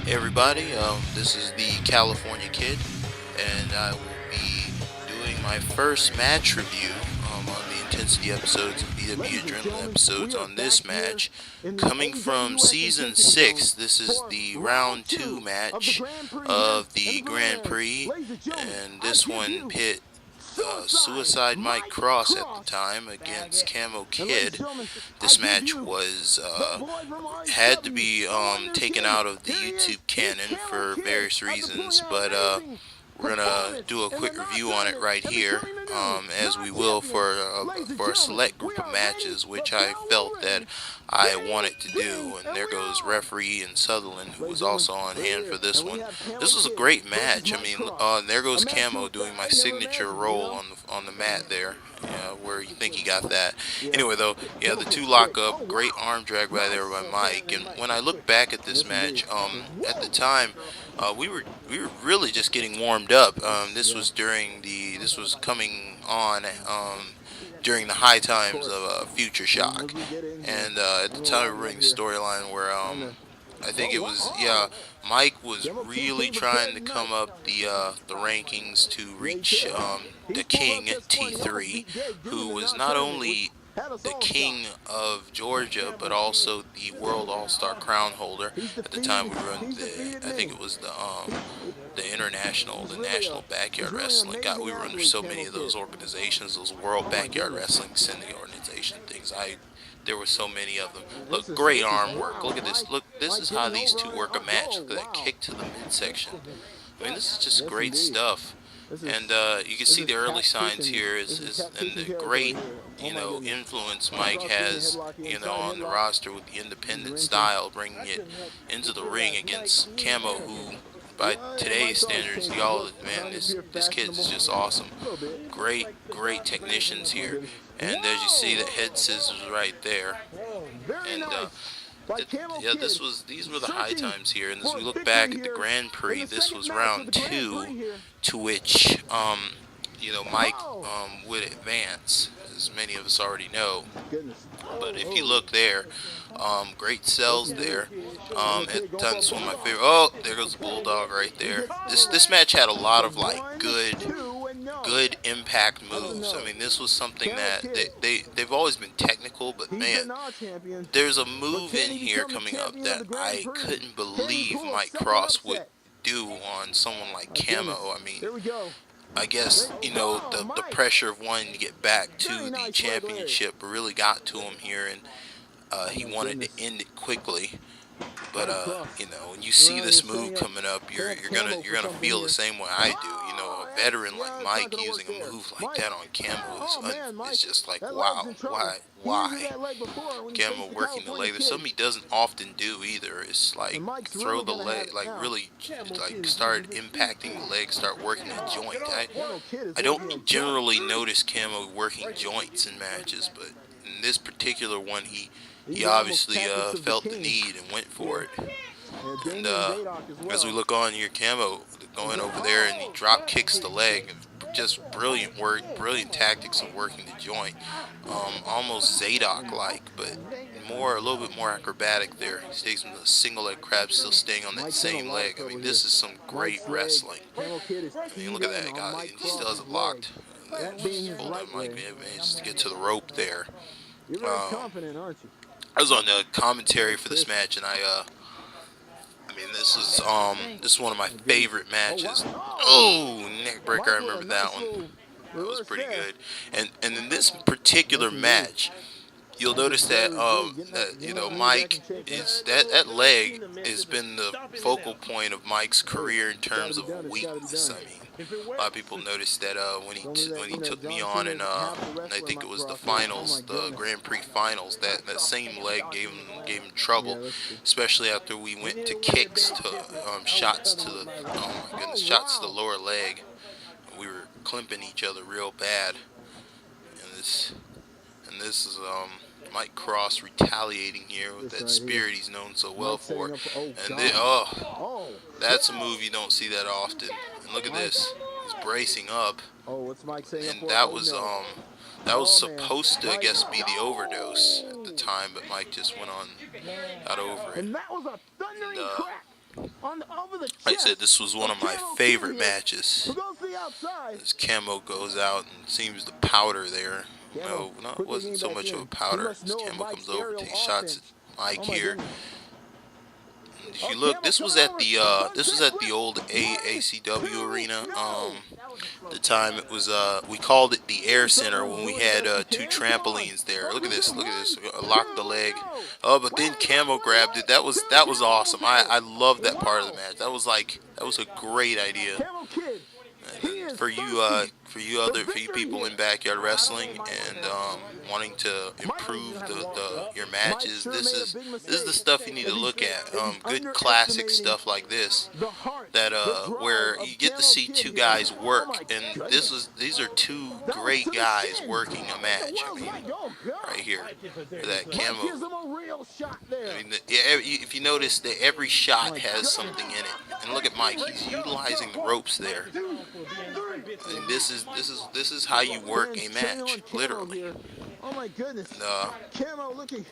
Hey everybody, this is the California Kid, and I will be doing my first match review on the Intensity episodes and BW Adrenaline episodes on this match. Coming from Season 6, this is the Round 2 match of the Grand Prix, and this one pit Suicide Mike Cross at the time against Camo Kid. This match was had to be taken out of the YouTube canon for various reasons, but we're gonna do a quick review on it right here, as we will for a select group of matches, which I felt that I wanted to do. And there goes referee in Sutherland, who was also on hand for this one. This was a great match. I mean, there goes Camo doing my signature roll on the mat there. Yeah, where you think he got that. Anyway, though, yeah, the two lock up, great arm drag by there by Mike. And when I look back at this match, at the time, we were really just getting warmed up. This was coming on during the high times of Future Shock, and at the time we were running the storyline where I think it was, yeah, Mike was really trying to come up the rankings to reach the King T3, who was not only the king of Georgia, but also the World All-Star Crown holder. At the time, we run I think it was the national backyard wrestling. God, we were under so many of those organizations, those World Backyard Wrestling Syndicate organization things. There were so many of them. Look, great arm work. Look at this. Look, this is how these two work a match. Look at that kick to the midsection. I mean, this is just great stuff. And you can see the early signs here and the great, influence Mike has, on the roster with the independent style, bringing it into the ring against Camo, who, by today's standards, man, this kid is just awesome. Great technicians here. And as you see, the head scissors right there. And yeah, these were the high times here. And as we look back at the Grand Prix, this was round 2, to which Mike would advance, as many of us already know. But if you look there, great sells there. That's one of my favorite. Oh, there goes the Bulldog right there. This match had a lot of like good impact moves. I mean, this was something that they've always been technical, but man, there's a move in here coming up that I couldn't believe Mike Cross would do on someone like Camo. I mean, I guess, the pressure of wanting to get back to the championship really got to him here, and he wanted to end it quickly. But when you see this move coming up, you're gonna feel the same way I do. A veteran like Mike using a move like that on Camo is just like, wow, why? Camo working the leg. There's something he doesn't often do either. It's like throw the leg, like really, like start impacting the leg, start working the joint. I don't generally notice Camo working joints in matches, but in this particular one, he obviously felt the need and went for it. And as we look on here, Camo going over there, and he drop kicks the leg. Just brilliant work, brilliant tactics of working the joint. Almost Zadok-like, but a little bit more acrobatic there. He stays in the single leg crab, still staying on that same leg. I mean, this is some great wrestling. I mean, look at that, God, he still has it locked. Just hold that mic, man, just to get to the rope there. I was on the commentary for this match, and I mean, this is one of my favorite matches. Oh, neck breaker! I remember that one. That was pretty good. And in this particular match, you'll notice that Mike is that leg has been the focal point of Mike's career in terms of weakness. I mean, a lot of people noticed that when he took me on, and I think it was the finals, the Grand Prix finals, that same leg gave him trouble, especially after we went to kicks to shots to the shots to the lower leg. We were clipping each other real bad, and this is Mike Cross retaliating here with that spirit he's known so well for. And then, that's a move you don't see that often. And look at this. He's bracing up. And that was supposed to, I guess, be the overdose at the time, but Mike just went on, got over it. And Like I said, this was one of my favorite matches. As Camo goes out and seems to powder there. No, it wasn't so much of a powder. As Camo comes over, takes shots at Mike here. If you look, this was at the old ACW arena. The time it was we called it the Air Center when we had 2 trampolines there. Look at this, locked the leg. Oh, but then Camo grabbed it. That was awesome. I loved that part of the match. That was a great idea. And for you people in backyard wrestling and wanting to improve your matches, this is the stuff you need to look at. Good classic stuff like this, that where you get to see 2 guys work, and these are 2 great guys working a match. I mean, right here, that Camo. I mean, if you notice that every shot has something in it, and look at Mike, he's utilizing the ropes there. I mean, this is how you work a match, literally. Oh my goodness. And,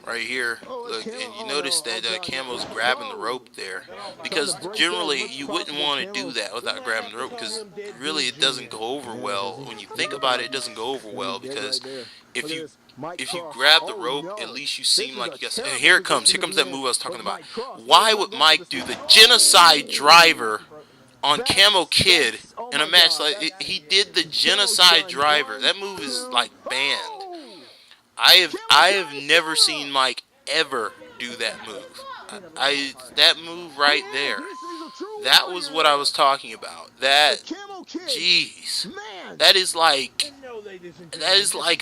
right here, look, and you notice that Camo's grabbing the rope there, because generally you wouldn't want to do that without grabbing the rope, because really it doesn't go over well. When you think about it, it doesn't go over well, because if you grab the rope, at least you seem like you got. And here comes that move I was talking about. Why would Mike do the genocide driver on Camo Kid in a match like he did the genocide driver? That move is like banned. I have never seen Mike ever do that move. That move right there. That was what I was talking about. That, jeez, that's like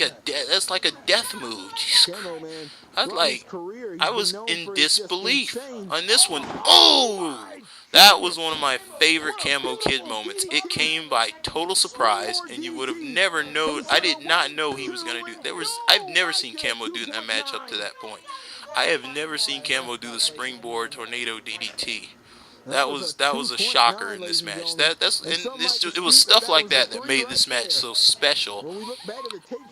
a death move. Jeez. I was in disbelief on this one. Oh, that was one of my favorite Camo Kid moments. It came by total surprise, and you would have never known. I did not know he was gonna do. I've never seen Camo do that match up to that point. I have never seen Camo do the springboard tornado DDT. That was a shocker in this match. It was stuff like that made this match so special.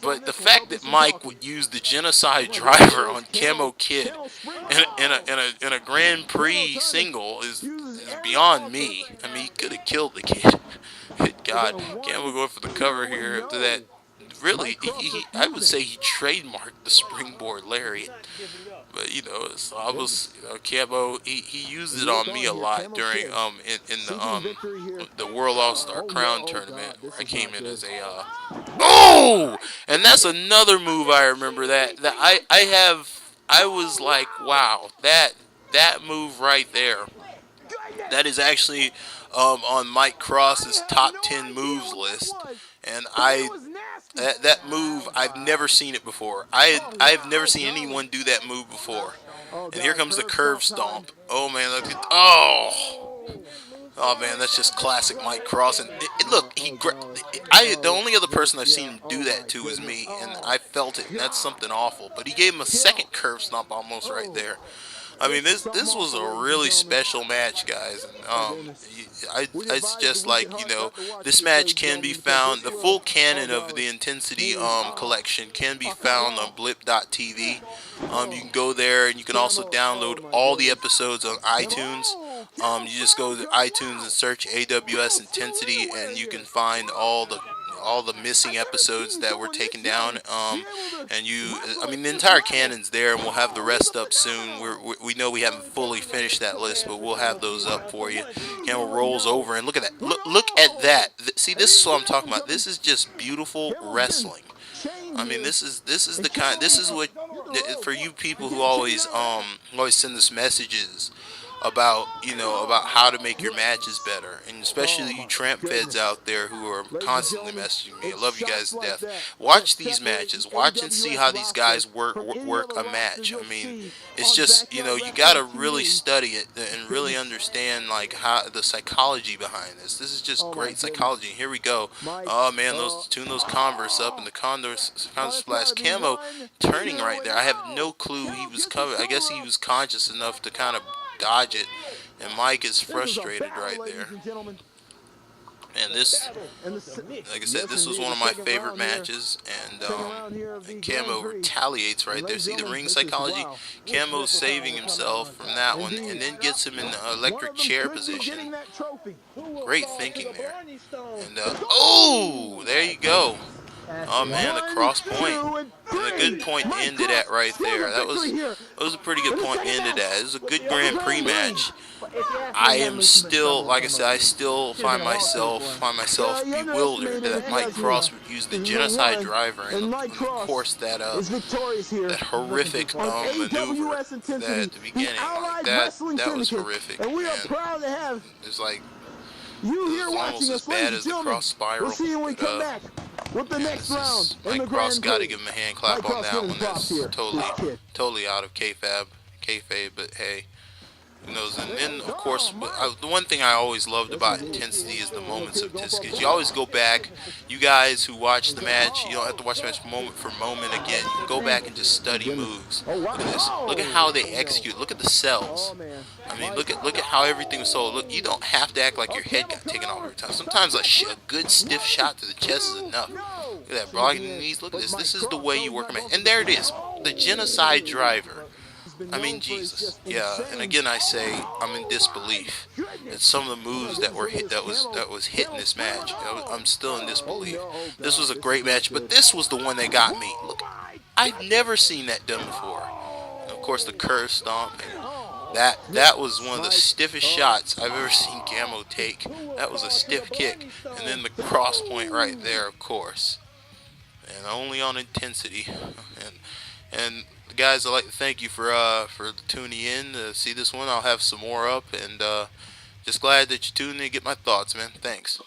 But the fact that Mike would use the genocide driver on Camo Kid in a Grand Prix single is beyond me. I mean, he could have killed the kid. Good God, Camo going for the cover here after that. Really, I would say he trademarked the springboard lariat. But Camo, he used it on me a lot during in the World All-Star Crown tournament, where I came in as a oh, and that's another move I remember that I was like, wow, that move right there, that is actually on Mike Cross's top 10 moves list, and that move, I've never seen it before. I've never seen anyone do that move before. And here comes the curve stomp. Oh man, look at oh man, that's just classic Mike Cross. And look, the only other person I've seen him do that to is me, and I felt it, and that's something awful. But he gave him a second curve stomp almost right there. I mean, this was a really special match, guys. And, I suggest, this match can be found. The full canon of the Intensity collection can be found on blip.tv. You can go there, and you can also download all the episodes on iTunes. You just go to iTunes and search AWS Intensity, and you can find all the missing episodes that were taken down, the entire canon's there, and we'll have the rest up soon. We know we haven't fully finished that list, but we'll have those up for you. Camel rolls over, and look at that. Look at that. See, this is what I'm talking about. This is just beautiful wrestling. I mean, this is what, for you people who always send us messages about how to make your matches better, and especially you tramp feds out there who are constantly messaging me. I love you guys to death. Watch these matches. Watch and see how these guys work a match. I mean, it's just, you gotta really study it and really understand how the psychology behind this. This is just great psychology. Here we go. Oh man, tune those Converse up, and the Converse Splash. Camo turning right there. I have no clue he was covered. I guess he was conscious enough to kind of dodge it, and Mike is frustrated right there. And this, like I said, this was one of my favorite matches, and Camo retaliates right there. See the ring psychology? Camo's saving himself from that one, and then gets him in the electric chair position. Great thinking there. And, oh, there you go. Oh man, the cross point. And a good point to end it at right there. That was a pretty good point to end it at. It was a good Grand Prix match. I am still, like I said, I still find myself bewildered that Mike Cross would use the genocide driver and of course that horrific maneuver that at the beginning, like that was horrific. And it's like it was almost as bad as the cross spiral. But, Mike Cross got to give him a hand clap on that one. That's totally out of kayfabe, but hey. Who knows? And then, of course, the one thing I always loved about intensity is the moments of intensity. You always go back. You guys who watch the match, you don't have to watch the match moment for moment again. You can go back and just study moves. Look at this. Look at how they execute. Look at the cells. I mean, look at how everything was sold. Look, you don't have to act like your head got taken off every time. Sometimes a good stiff shot to the chest is enough. Look at that, broad knees. Look at this. This is the way you work a match. And there it is, the genocide driver. I mean, Jesus, yeah. And again, I say I'm in disbelief at some of the moves that were hit. That was hit in this match. I'm still in disbelief. This was a great match, but this was the one that got me. Look, I've never seen that done before. And of course, the curve stomp. And that was one of the stiffest shots I've ever seen Camo take. That was a stiff kick, and then the cross point right there, of course. And only on intensity. And guys, I'd like to thank you for tuning in to see this one. I'll have some more up, and just glad that you tuned in to get my thoughts, man. Thanks.